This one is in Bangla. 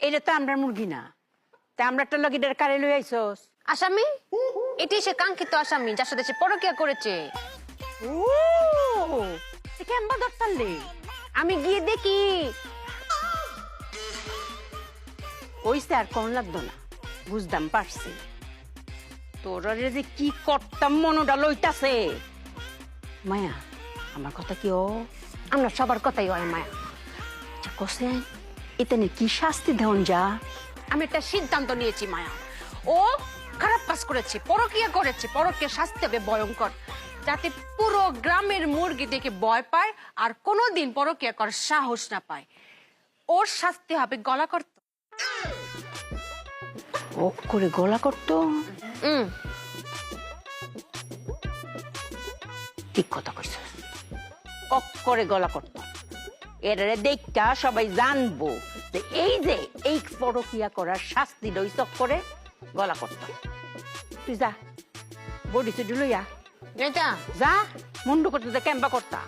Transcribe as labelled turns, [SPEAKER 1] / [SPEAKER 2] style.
[SPEAKER 1] এটা তো আমরা মুরগি না, তা আমরা একটা লগিটার কারে লই আইছস।
[SPEAKER 2] আসামি, এটি সে কাঙ্ক্ষিত আসামি যার সাথে সে পরকীয়া করেছে।
[SPEAKER 1] ও কেমবা ধরতালে?
[SPEAKER 2] আমি গিয়ে দেখি।
[SPEAKER 1] ওইসে আর কোন লাগতো না, বুঝতাম পারছি তোরা যে কি করতাম মনোটা লইতাছে। মায়া আমার কথা কি ও?
[SPEAKER 2] আমরা সবার কথাই হয় মায়া।
[SPEAKER 1] আচ্ছা কসে এখানে কি শাস্তি দেওয়ান যা?
[SPEAKER 2] আমি একটা সিদ্ধান্ত নিয়েছি মায়া। ও খারাপ কাজ করেছে, পরকীয়া করেছে, পরকীয়া শাস্তি হবে ভয়ঙ্কর, যাতে পুরো গ্রামের মুরগি দেখে ভয় পায় আর কোনোদিন পরকীয়া করার সাহস না পায়। ওর শাস্তি হবে গলা করত।
[SPEAKER 1] ও করে গলা করতো? ঠিক কথা কইছ, কক করে গলা করতো। এরে দেখা সবাই জানবো যে এই পরকীয়া করার শাস্তি লই করে গলা করতো। তুই যা বডি চুডি লইয়া
[SPEAKER 2] এটা
[SPEAKER 1] যা, মুন্ডু করতে কেম্বা করতা।